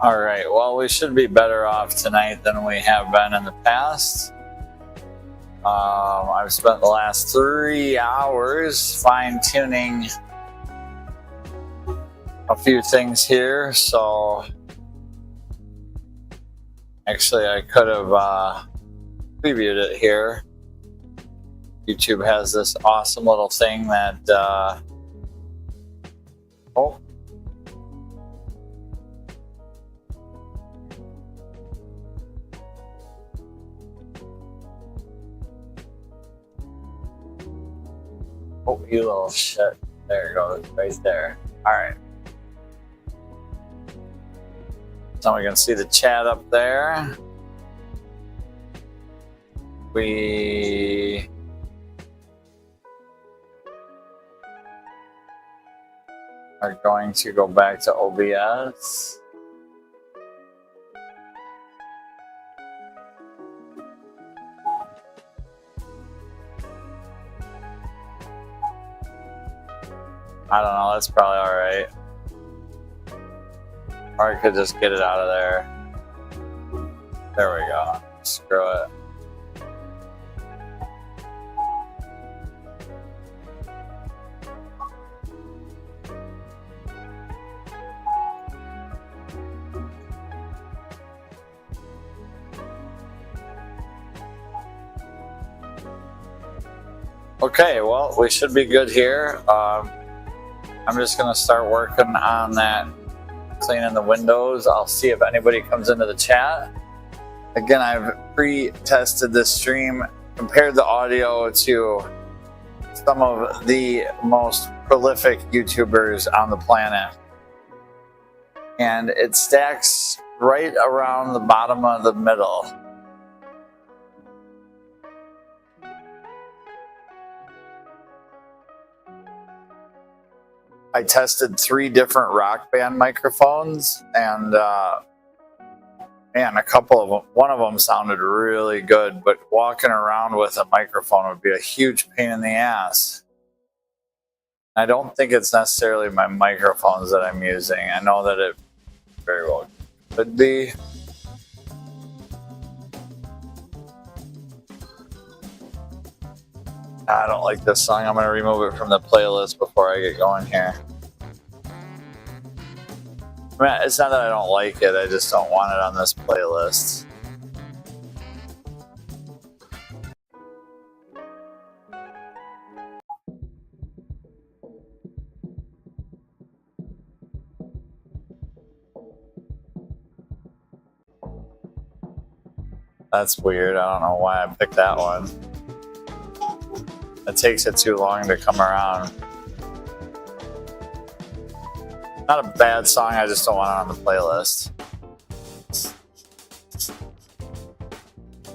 All right, well, we should be better off tonight than we have been in the past. I've spent the last 3 hours fine-tuning a few things here, so actually I could have previewed it here. YouTube has this awesome little thing that oh, you little shit. There it goes, right there. All right. So we can see the chat up there. We are going to go back to OBS. I don't know, that's probably all right. Or I could just get it out of there. There we go. Screw it. Okay, well, we should be good here. I'm just going to start working on that, cleaning the windows. I'll see if anybody comes into the chat. Again, I've pre-tested this stream, compared the audio to some of the most prolific YouTubers on the planet. And it stacks right around the bottom of the middle. I tested 3 different Rock Band microphones, and man, a couple of them, one of them sounded really good, but walking around with a microphone would be a huge pain in the ass. I don't think it's necessarily my microphones that I'm using. I know that it very well could be. I don't like this song. I'm going to remove it from the playlist before I get going here. I mean, it's not that I don't like it, I just don't want it on this playlist. That's weird. I don't know why I picked that one. It takes it too long to come around. Not a bad song, I just don't want it on the playlist.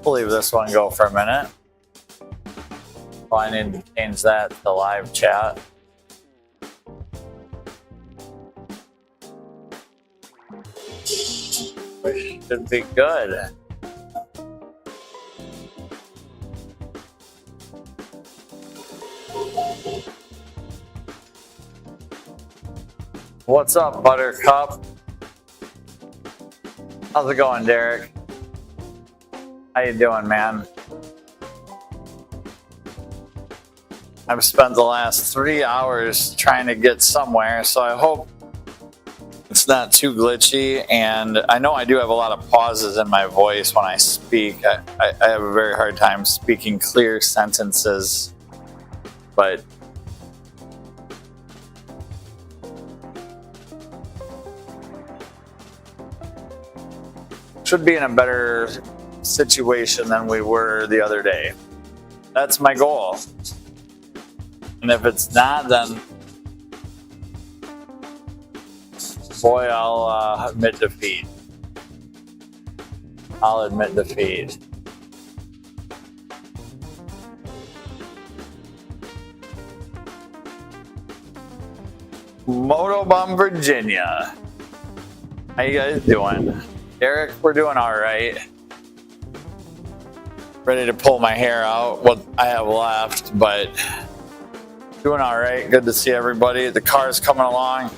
We'll leave this one go for a minute. Well, I need to change that to live chat. We should be good. What's up, Buttercup? How's it going, Derek? How you doing, man? I've spent the last 3 hours trying to get somewhere, so I hope it's not too glitchy. And I know I do have a lot of pauses in my voice when I speak. I have a very hard time speaking clear sentences, but should be in a better situation than we were the other day. That's my goal. And if it's not, then boy, I'll admit defeat. I'll admit defeat. Motobomb, Virginia. How you guys doing? Derek, we're doing all right. Ready to pull my hair out, what I have left, but doing all right. Good to see everybody. The car's coming along.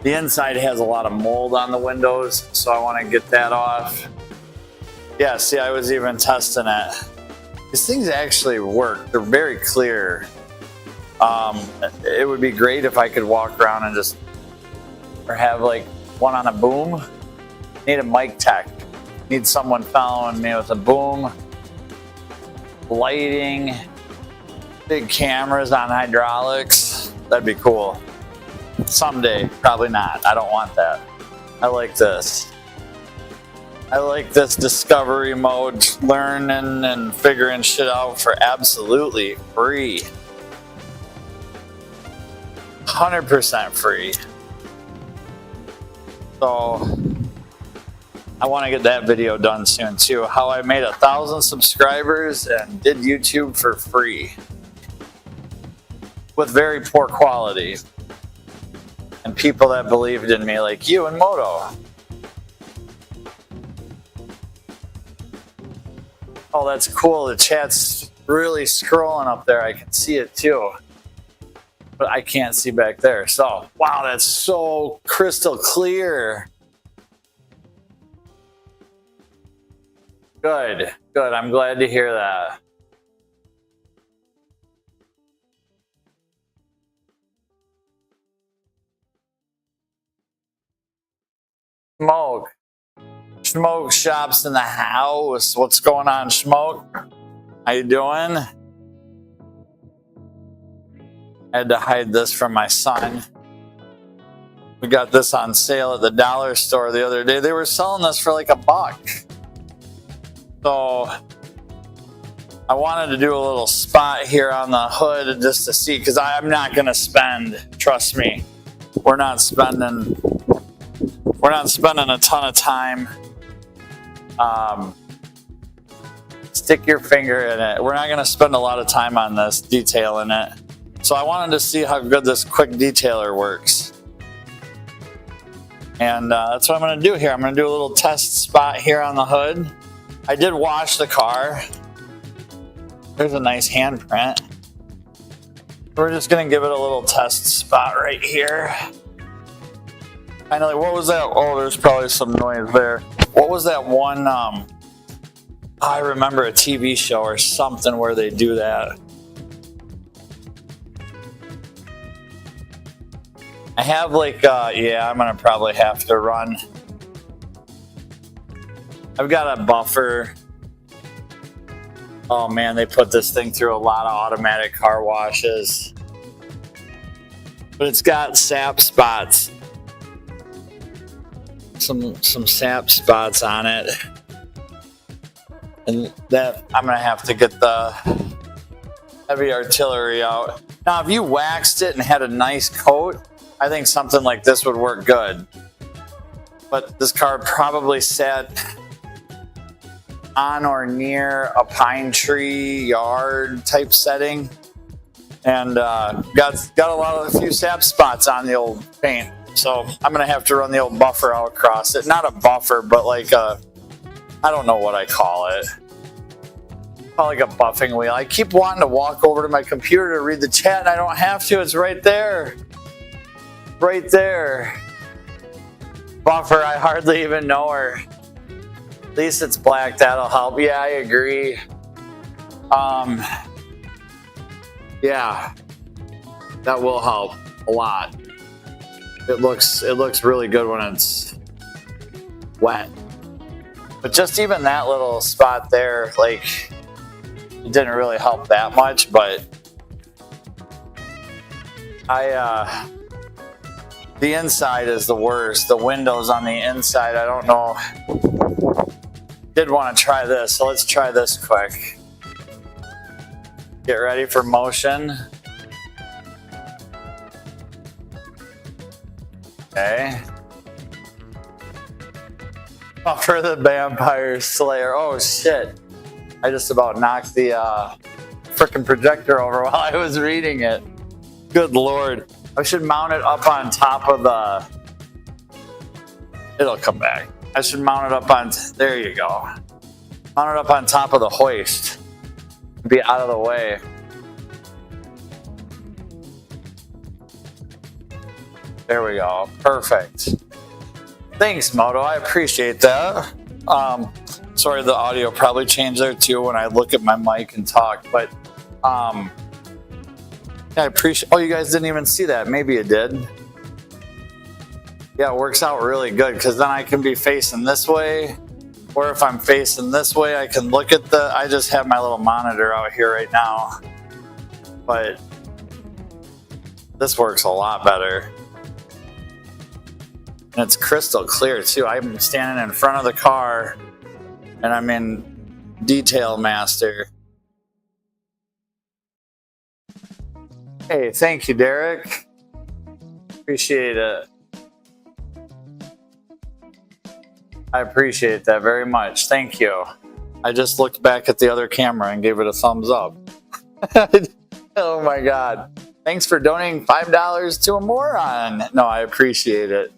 The inside has a lot of mold on the windows, so I want to get that off. Yeah, see, I was even testing it. These things actually work. They're very clear. It would be great if I could walk around and just, or have like one on a boom. Need a mic tech. Need someone following me with a boom. Lighting. Big cameras on hydraulics. That'd be cool. Someday, probably not. I don't want that. I like this. I like this discovery mode, learning and figuring shit out for absolutely free. 100% free. So I want to get that video done soon too. How I made 1,000 subscribers and did YouTube for free with very poor quality. And people that believed in me, like you and Moto. Oh, that's cool. The chat's really scrolling up there. I can see it too. But I can't see back there. So, wow, that's so crystal clear. Good, good. I'm glad to hear that. Smoke shops in the house. What's going on, Smoke? How you doing? I had to hide this from my son. We got this on sale at the dollar store the other day. They were selling this for like $1. So I wanted to do a little spot here on the hood just to see, because I'm not going to spend, trust me, we're not spending a ton of time. Stick your finger in it. We're not going to spend a lot of time on this, detailing it. So I wanted to see how good this quick detailer works. And that's what I'm going to do here. I'm going to do a little test spot here on the hood. I did wash the car. There's a nice handprint. We're just going to give it a little test spot right here. Kind of like, what was that? Oh, there's probably some noise there. What was that one? I remember a TV show or something where they do that. I have like, yeah, I'm gonna probably have to run. I've got a buffer. Oh man, they put this thing through a lot of automatic car washes. But it's got sap spots. Some sap spots on it. And that, I'm gonna have to get the heavy artillery out. Now, if you waxed it and had a nice coat, I think something like this would work good. But this car probably sat on or near a pine tree yard type setting, and got a few sap spots on the old paint. So I'm gonna have to run the old buffer out across it. Not a buffer, but like a, I don't know what I call it. Like a buffing wheel. I keep wanting to walk over to my computer to read the chat, and I don't have to. It's right there. Right there. Buffer, I hardly even know her. At least it's black. That'll help. Yeah, I agree. Yeah, that will help a lot. It looks really good when it's wet. But just even that little spot there, like, it didn't really help that much, but the inside is the worst. The windows on the inside, I don't know. Did want to try this, so let's try this quick. Get ready for motion. Okay. For the Vampire Slayer. Oh shit. I just about knocked the frickin' projector over while I was reading it. Good lord. I should mount it up on top of the... It'll come back. I should mount it up on... There you go. Mount it up on top of the hoist. Be out of the way. There we go. Perfect. Thanks, Moto. I appreciate that. Sorry, the audio probably changed there too when I look at my mic and talk, but I appreciate. Oh, you guys didn't even see that. Maybe you did. Yeah, it works out really good because then I can be facing this way, or if I'm facing this way, I can look at the. I just have my little monitor out here right now, but this works a lot better. And it's crystal clear too. I'm standing in front of the car and I'm in Detail Master. Hey, thank you, Derek. Appreciate it. I appreciate that very much. Thank you. I just looked back at the other camera and gave it a thumbs up. Oh my God. Thanks for donating $5 to a moron. No, I appreciate it.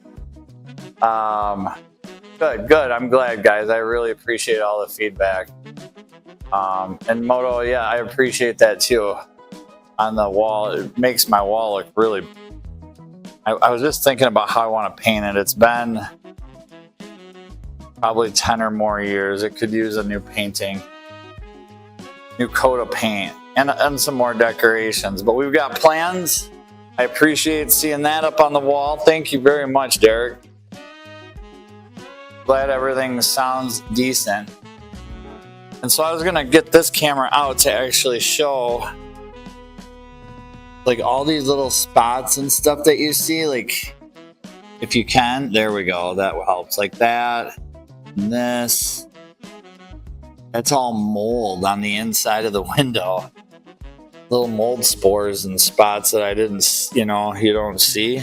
Good. I'm glad, guys. I really appreciate all the feedback. And Moto, yeah, I appreciate that too. On the wall, it makes my wall look really. I was just thinking about how I want to paint it. It's been probably 10 or more years. It could use a new painting, new coat of paint, and some more decorations. But we've got plans. I appreciate seeing that up on the wall. Thank you very much, Derek. Glad everything sounds decent. And so I was gonna get this camera out to actually show like all these little spots and stuff that you see. Like if you can, there we go. That helps. Like that, and this. That's all mold on the inside of the window. Little mold spores and spots that I didn't, you don't see.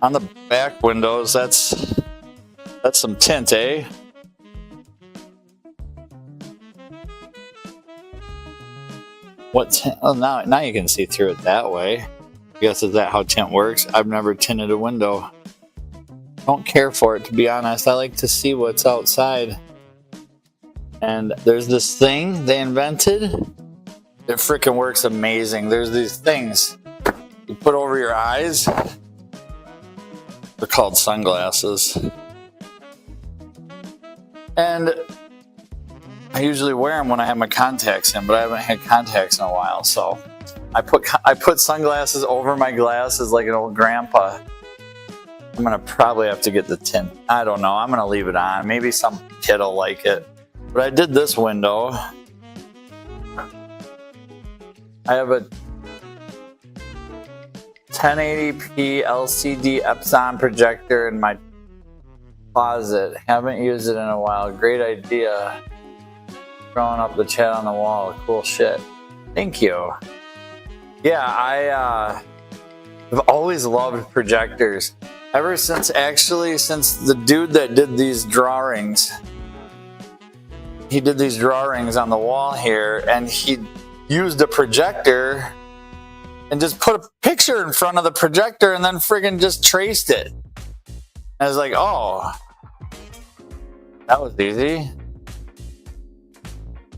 On the back windows, that's some tint, eh? What tint? Oh, now you can see through it that way. I guess is that how tint works? I've never tinted a window. Don't care for it, to be honest. I like to see what's outside. And there's this thing they invented. It freaking works amazing. There's these things you put over your eyes. They're called sunglasses. And I usually wear them when I have my contacts in, but I haven't had contacts in a while. So I put sunglasses over my glasses like an old grandpa. I'm gonna probably have to get the tint. I don't know. I'm gonna leave it on. Maybe some kid will like it. But I did this window. I have a 1080p LCD Epson projector in my closet. Haven't used it in a while. Great idea. Throwing up the chat on the wall. Cool shit. Thank you. Yeah, I've always loved projectors. Ever since the dude that did these drawings, he did these drawings on the wall here, and he used a projector and just put a picture in front of the projector and then friggin' just traced it. And I was like, oh, that was easy.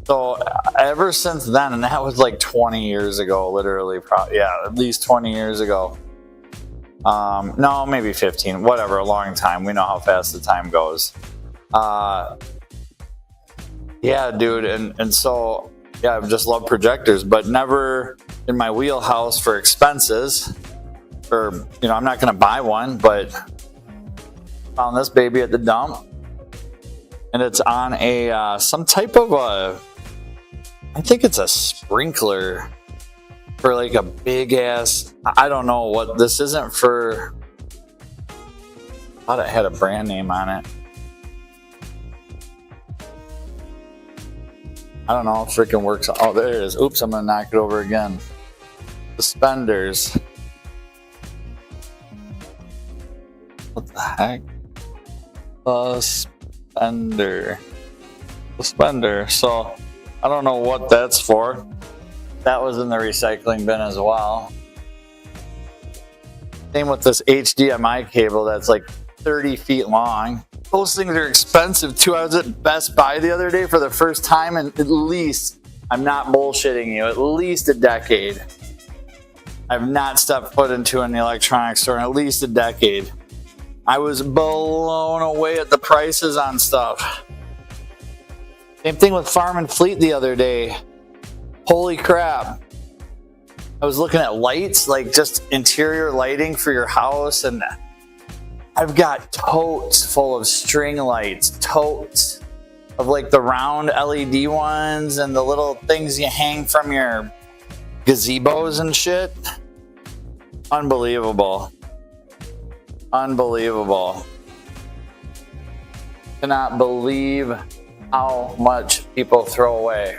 So ever since then, and that was like 20 years ago, literally, probably, yeah, at least 20 years ago. No, maybe 15, whatever, a long time. We know how fast the time goes. Yeah, dude, and so, yeah, I've just loved projectors, but never in my wheelhouse for expenses. Or, I'm not going to buy one, but found this baby at the dump. And it's on a, some type of I think it's a sprinkler for like a big ass, I don't know what, this isn't for, I thought it had a brand name on it. I don't know if it freaking works. Oh, there it is. Oops, I'm gonna knock it over again. Suspenders. What the heck? Suspender. So, I don't know what that's for. That was in the recycling bin as well. Same with this HDMI cable that's like 30 feet long. Those things are expensive too. I was at Best Buy the other day for the first time in at least, I'm not bullshitting you, at least a decade. I've not stepped foot into an electronics store in at least a decade. I was blown away at the prices on stuff. Same thing with Farm and Fleet the other day. Holy crap. I was looking at lights, like just interior lighting for your house, and I've got totes full of string lights, totes of like the round LED ones and the little things you hang from your gazebos and shit. Unbelievable. Unbelievable. Cannot believe how much people throw away.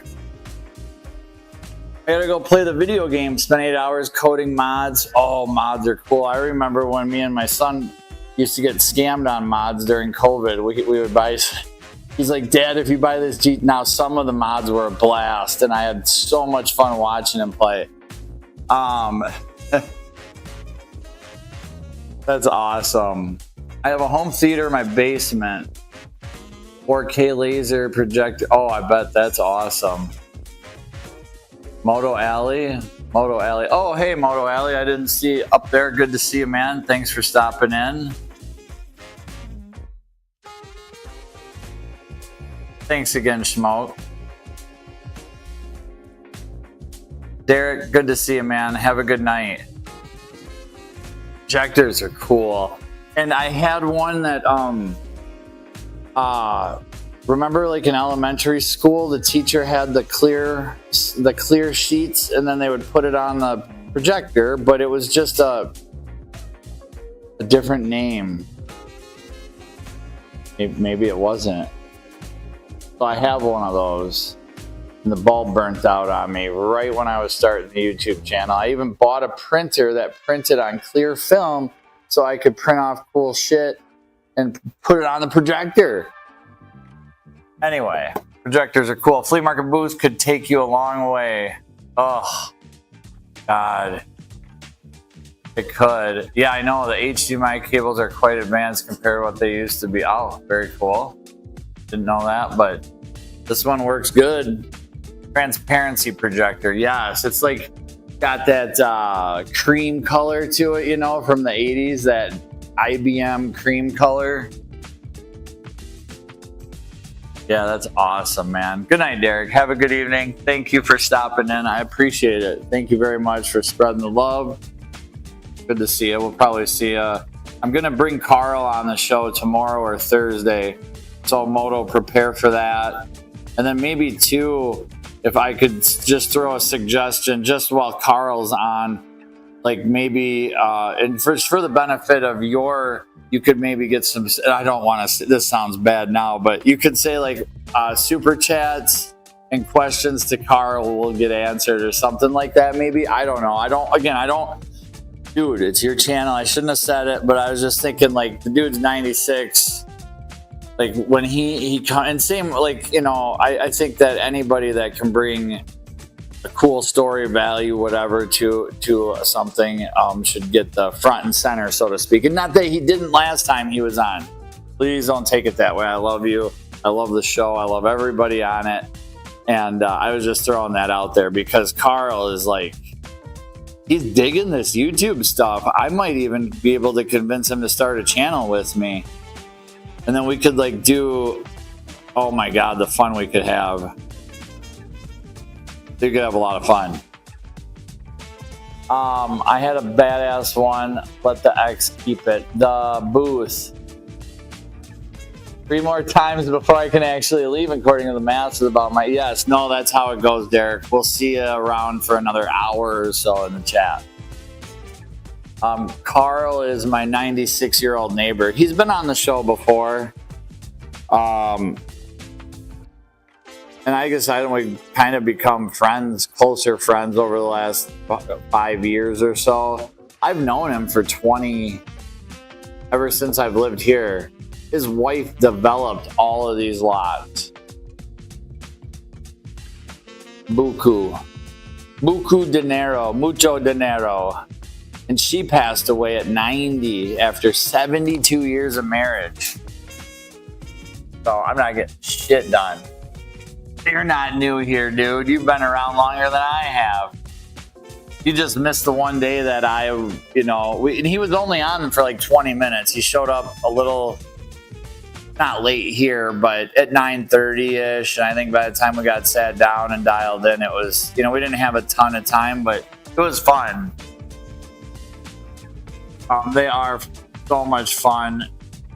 I gotta go play the video game, spend 8 hours coding mods. Oh, mods are cool. I remember when me and my son used to get scammed on mods during COVID. We would buy, he's like, Dad, if you buy this G, now some of the mods were a blast, and I had so much fun watching him play. That's awesome. I have a home theater in my basement. 4K laser projector. Oh, I bet that's awesome. Moto Alley. Moto Alley. Oh, hey, Moto Alley. I didn't see you up there. Good to see you, man. Thanks for stopping in. Thanks again, Schmoke. Derek, good to see you, man. Have a good night. Projectors are cool. And I had one that, remember like in elementary school, the teacher had the clear sheets, and then they would put it on the projector, but it was just a different name. Maybe it wasn't. So I have one of those, and the bulb burnt out on me right when I was starting the YouTube channel. I even bought a printer that printed on clear film so I could print off cool shit and put it on the projector. Anyway, projectors are cool. Flea market booth could take you a long way. Oh, God. It could. Yeah, I know the HDMI cables are quite advanced compared to what they used to be. Oh, very cool. Didn't know that, but this one works good. Transparency projector. Yes, it's like got that cream color to it, you know, from the 80s, that IBM cream color. Yeah, that's awesome, man. Good night, Derek. Have a good evening. Thank you for stopping in. I appreciate it. Thank you very much for spreading the love. Good to see you. We'll probably see you. I'm going to bring Carl on the show tomorrow or Thursday. So Moto, prepare for that. And then maybe too, if I could just throw a suggestion just while Carl's on, like maybe, and for the benefit of you could maybe get some, I don't want to, this sounds bad now, but you could say like super chats and questions to Carl will get answered or something like that maybe. I don't know. Dude, it's your channel. I shouldn't have said it, but I was just thinking like the dude's 96. Like when he and same, like, you know, I think that anybody that can bring a cool story, value, whatever to something should get the front and center, so to speak. And not that he didn't last time he was on. Please don't take it that way. I love you. I love the show. I love everybody on it. And I was just throwing that out there because Carl is like, he's digging this YouTube stuff. I might even be able to convince him to start a channel with me. And then we could like do, oh my God, the fun we could have. You could have a lot of fun. I had a badass one. Let the X keep it. The booth. 3 more times before I can actually leave, according to the math, about my, yes, no, that's how it goes, Derek. We'll see you around for another hour or so in the chat. Carl is my 96-year-old neighbor. He's been on the show before. And I guess we kind of become friends, closer friends over the last 5 years or so. I've known him for ever since I've lived here. His wife developed all of these lots. Buku dinero, mucho dinero. And she passed away at 90 after 72 years of marriage. So I'm not getting shit done. You're not new here, dude. You've been around longer than I have. You just missed the one day that and he was only on for like 20 minutes. He showed up a little, not late here, but at 9:30-ish. And I think by the time we got sat down and dialed in, it was, we didn't have a ton of time, but it was fun. They are so much fun.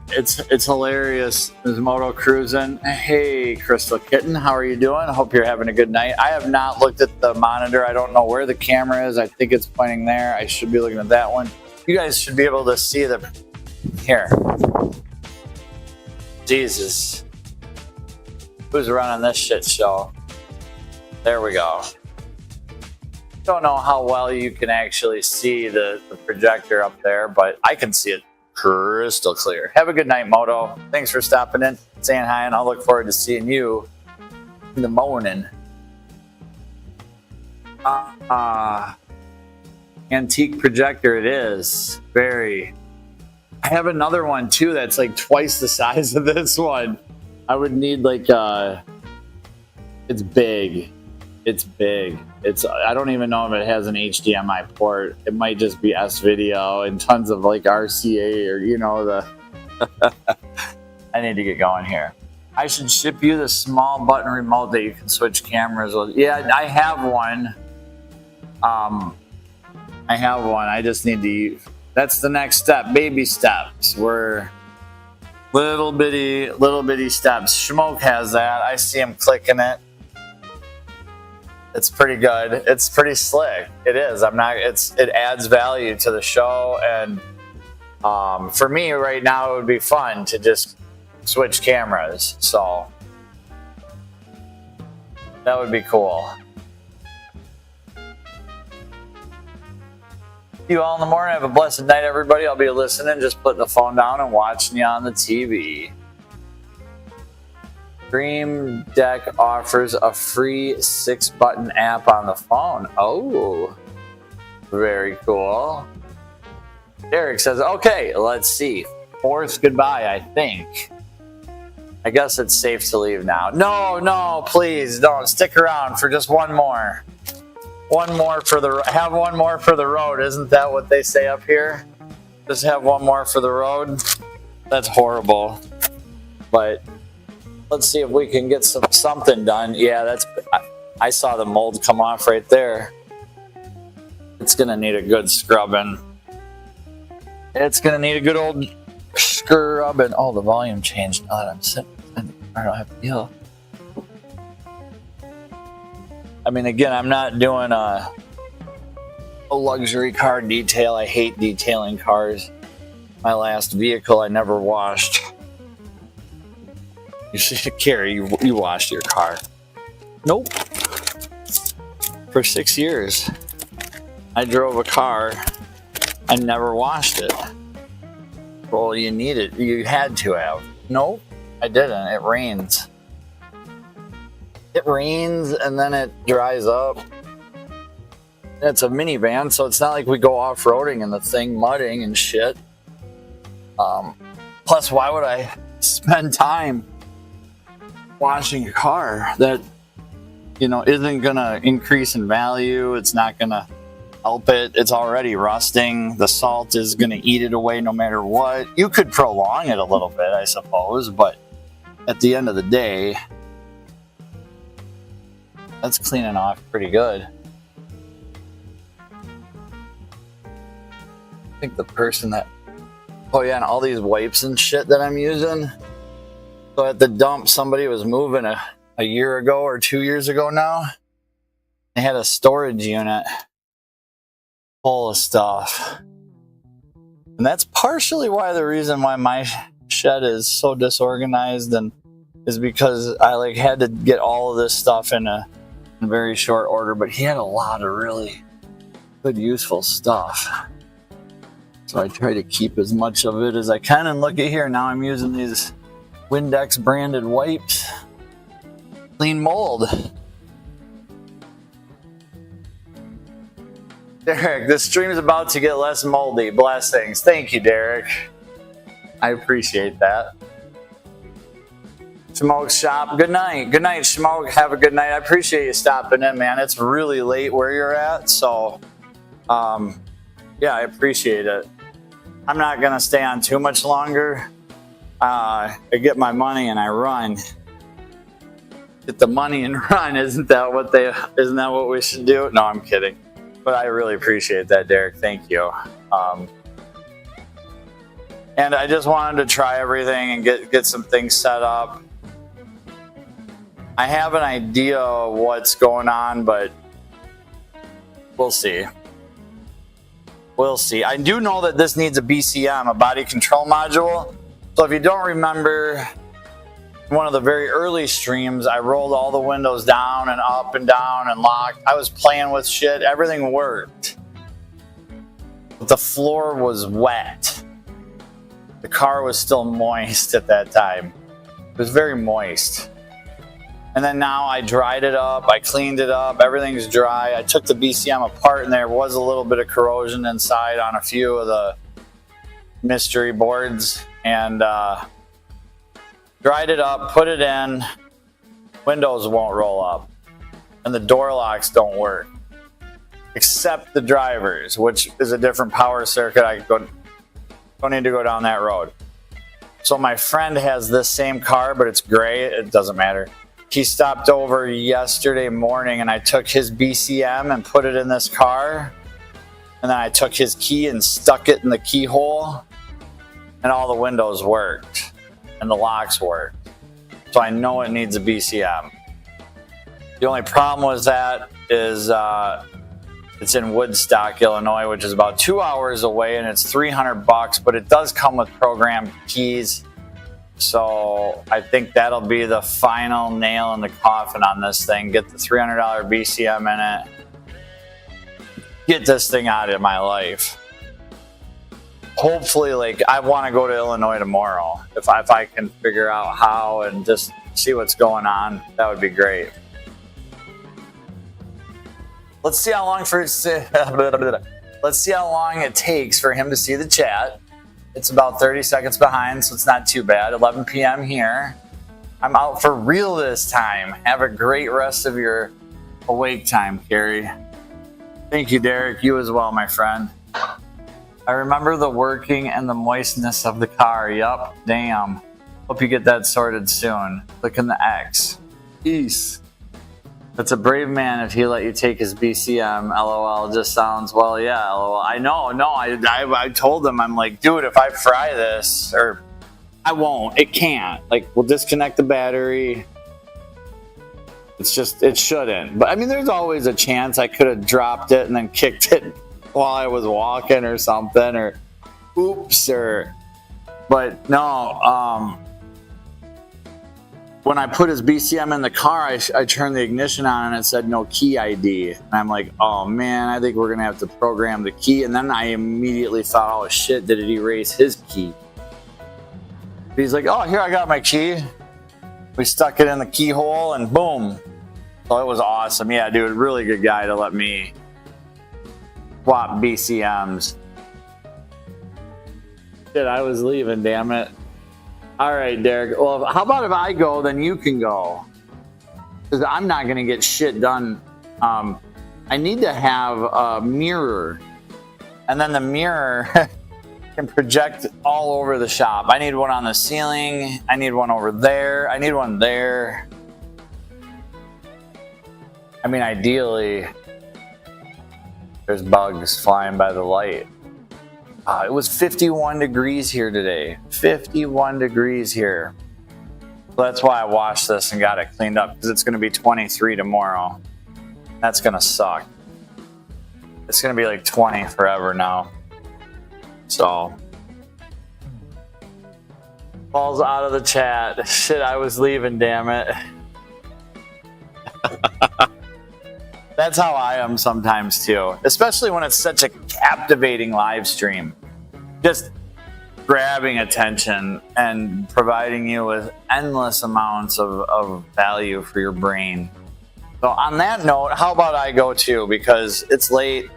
It's hilarious. There's Moto cruising. Hey, Crystal Kitten, how are you doing? I hope you're having a good night. I have not looked at the monitor. I don't know where the camera is. I think it's pointing there. I should be looking at that one. You guys should be able to see the... Here. Jesus. Who's running this shit show? There we go. Don't know how well you can actually see the projector up there, but I can see it crystal clear. Have a good night, Moto. Thanks for stopping in, saying hi, and I'll look forward to seeing you in the morning. Antique projector it is. Very. I have another one too that's like twice the size of this one. I would need like it's big. It's big. I don't even know if it has an HDMI port. It might just be S-Video and tons of like RCA or the I need to get going here. I should ship you the small button remote that you can switch cameras with. Yeah, I have one. I just need to that's the next step. Baby steps. We're little bitty steps. Schmoke has that. I see him clicking it. It's pretty good. It's pretty slick. It is. It adds value to the show, and for me right now it would be fun to just switch cameras. So that would be cool. See you all in the morning. Have a blessed night, everybody. I'll be listening, just putting the phone down and watching you on the TV. Stream Deck offers a free 6-button app on the phone. Oh, very cool. Derek says, okay, let's see. Fourth goodbye, I think. I guess it's safe to leave now. No, please don't. Stick around for just one more. Have one more for the road. Isn't that what they say up here? Just have one more for the road? That's horrible. But let's see if we can get something done. Yeah, I saw the mold come off right there. It's gonna need a good scrubbing. It's gonna need a good old scrubbing. Oh, the volume changed now that I'm sitting. I don't have to yell. I mean, again, I'm not doing a luxury car detail. I hate detailing cars. My last vehicle I never washed. You should, Carrie, you washed your car. Nope. For 6 years, I drove a car. I never washed it. Well, you need it. You had to have. Nope, I didn't. It rains. It rains and then it dries up. It's a minivan, so it's not like we go off-roading in the thing, mudding and shit. Plus, why would I spend time washing a car that, isn't gonna increase in value? It's not gonna help it. It's already rusting. The salt is gonna eat it away no matter what. You could prolong it a little bit, I suppose, but at the end of the day, that's cleaning off pretty good. I think the person that... Oh yeah, and all these wipes and shit that I'm using. So at the dump, somebody was moving a year ago or 2 years ago now. They had a storage unit full of stuff. And that's partially why the reason why my shed is so disorganized and is because I had to get all of this stuff in very short order, but he had a lot of really good useful stuff. So I try to keep as much of it as I can, and look at here, now I'm using these Windex branded wipes. Clean mold. Derek, this stream is about to get less moldy. Blessings. Thank you, Derek. I appreciate that. Smoke Shop, good night. Good night, Smoke. Have a good night. I appreciate you stopping in, man. It's really late where you're at, so Yeah, I appreciate it. I'm not gonna stay on too much longer. I get my money and I run. Get the money and run. Isn't that what we should do? No, I'm kidding. But I really appreciate that, Derek. Thank you. And I just wanted to try everything and get some things set up. I have an idea of what's going on, but we'll see. We'll see. I do know that this needs a BCM, a body control module. So if you don't remember, one of the very early streams, I rolled all the windows down and up and down and locked. I was playing with shit. Everything worked. But the floor was wet. The car was still moist at that time. It was very moist. And then now I dried it up. I cleaned it up. Everything's dry. I took the BCM apart and there was a little bit of corrosion inside on a few of the mystery boards. And dried it up, put it in. Windows won't roll up. And the door locks don't work. Except the drivers, which is a different power circuit. I don't need to go down that road. So my friend has this same car, but it's gray. It doesn't matter. He stopped over yesterday morning and I took his BCM and put it in this car. And then I took his key and stuck it in the keyhole. And all the windows worked. And the locks worked. So I know it needs a BCM. The only problem with that is it's in Woodstock, Illinois, which is about 2 hours away, and it's $300, but it does come with programmed keys. So I think that'll be the final nail in the coffin on this thing. Get the $300 BCM in it. Get this thing out of my life. Hopefully, like, I want to go to Illinois tomorrow. If I can figure out how and just see what's going on, that would be great. Let's see how long it takes for him to see the chat. It's about 30 seconds behind, so it's not too bad. 11 p.m. here. I'm out for real this time. Have a great rest of your awake time, Carrie. Thank you, Derek. You as well, my friend. I remember the working and the moistness of the car. Yup, damn. Hope you get that sorted soon. Click on the X. Peace. That's a brave man if he let you take his BCM. LOL just sounds, well, yeah, LOL. I know, no, I told him, I'm like, dude, if I fry this, or I won't, it can't. Like, we'll disconnect the battery. It's just, it shouldn't. But I mean, there's always a chance I could have dropped it and then kicked it while I was walking or something, or oops, but no, when I put his BCM in the car, I turned the ignition on and it said no key ID. And I'm like, oh man, I think we're gonna have to program the key. And then I immediately thought, oh shit, did it erase his key? He's like, oh, here, I got my key. We stuck it in the keyhole and boom. So it was awesome. Yeah, dude, really good guy to let me swap BCMs. Shit, I was leaving, damn it. All right, Derek. Well, how about if I go, then you can go? Because I'm not going to get shit done. I need to have a mirror. And then the mirror can project all over the shop. I need one on the ceiling. I need one over there. I need one there. I mean, ideally, there's bugs flying by the light. It was 51 degrees here today. 51 degrees here. So that's why I washed this and got it cleaned up, because it's going to be 23 tomorrow. That's going to suck. It's going to be like 20 forever now. So, falls out of the chat. Shit, I was leaving, damn it. That's how I am sometimes too, especially when it's such a captivating live stream. Just grabbing attention and providing you with endless amounts of value for your brain. So on that note, how about I go too, because it's late.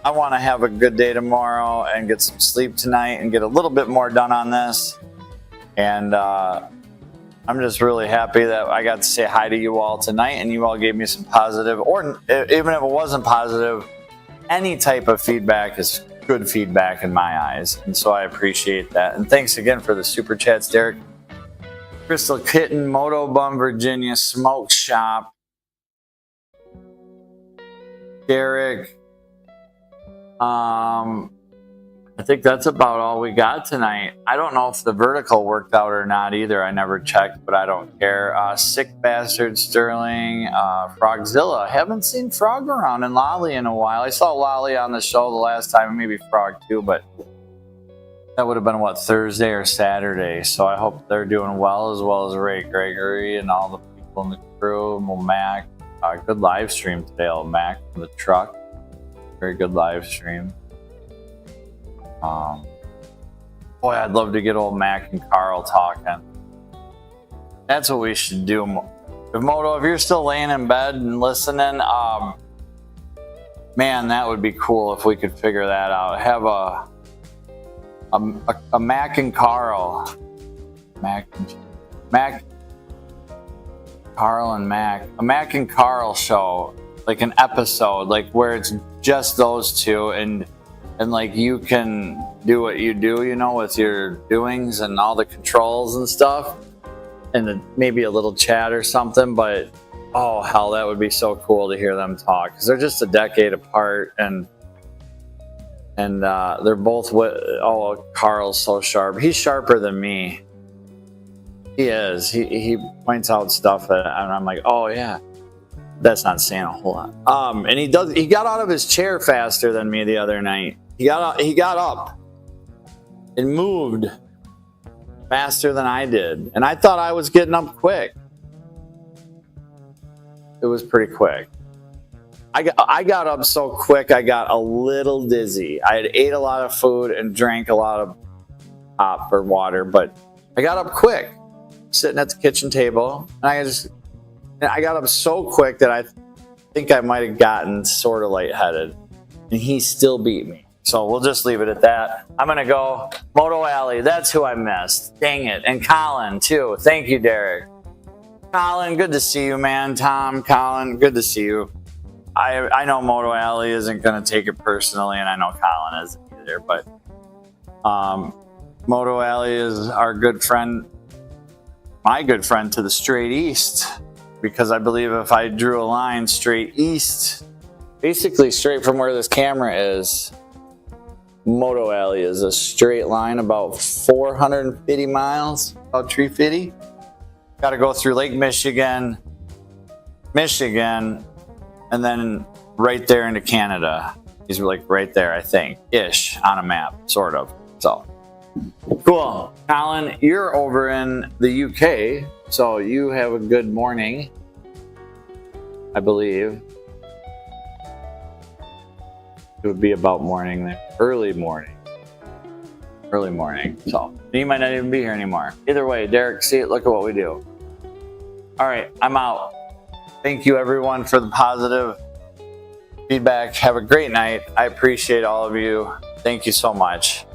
I want to have a good day tomorrow and get some sleep tonight and get a little bit more done on this. And I'm just really happy that I got to say hi to you all tonight, and you all gave me some positive, or even if it wasn't positive, any type of feedback is good feedback in my eyes, and so I appreciate that. And thanks again for the super chats, Derek. Crystal Kitten, Moto Bum, Virginia, Smoke Shop, Derek. I think that's about all we got tonight. I don't know if the vertical worked out or not either. I never checked, but I don't care. Sick Bastard, Sterling, Frogzilla. Haven't seen Frog around and Lolly in a while. I saw Lolly on the show the last time, maybe Frog too, but that would have been, what, Thursday or Saturday. So I hope they're doing well as Ray Gregory and all the people in the crew. Well, Mac, good live stream today, old Mac from the truck. Very good live stream. Boy, I'd love to get old Mac and Carl talking. That's what we should do. Moto, if you're still laying in bed and listening, man, that would be cool if we could figure that out. Have a Mac and Carl. Carl and Mac. A Mac and Carl show. Like an episode, like where it's just those two, and like you can do what you do, you know, with your doings and all the controls and stuff, and then maybe a little chat or something. But oh hell, that would be so cool to hear them talk, because they're just a decade apart, and they're both Carl's so sharp. He's sharper than me. He is. He points out stuff and I'm like, oh yeah. That's not saying a whole lot. And he got out of his chair faster than me the other night. He got up and moved faster than I did. And I thought I was getting up quick. It was pretty quick. I got up so quick I got a little dizzy. I had ate a lot of food and drank a lot of pop or water, but I got up quick, sitting at the kitchen table, and I got up so quick that I think I might have gotten sort of lightheaded, and he still beat me. So we'll just leave it at that. I'm going to go. Moto Alley, that's who I missed. Dang it. And Colin, too. Thank you, Derek. Colin, good to see you, man. Tom, Colin, good to see you. I know Moto Alley isn't going to take it personally, and I know Colin isn't either, but Moto Alley is our good friend, my good friend to the straight east. Because I believe if I drew a line straight east, basically straight from where this camera is, Moto Alley is a straight line about 450 miles, about 350. Got to go through Lake Michigan, and then right there into Canada. He's like right there, I think, ish, on a map, sort of. So, cool. Colin, you're over in the UK. So you have a good morning, I believe. It would be about morning there. Early morning. So you might not even be here anymore. Either way, Derek, see it, look at what we do. All right, I'm out. Thank you everyone for the positive feedback. Have a great night. I appreciate all of you. Thank you so much.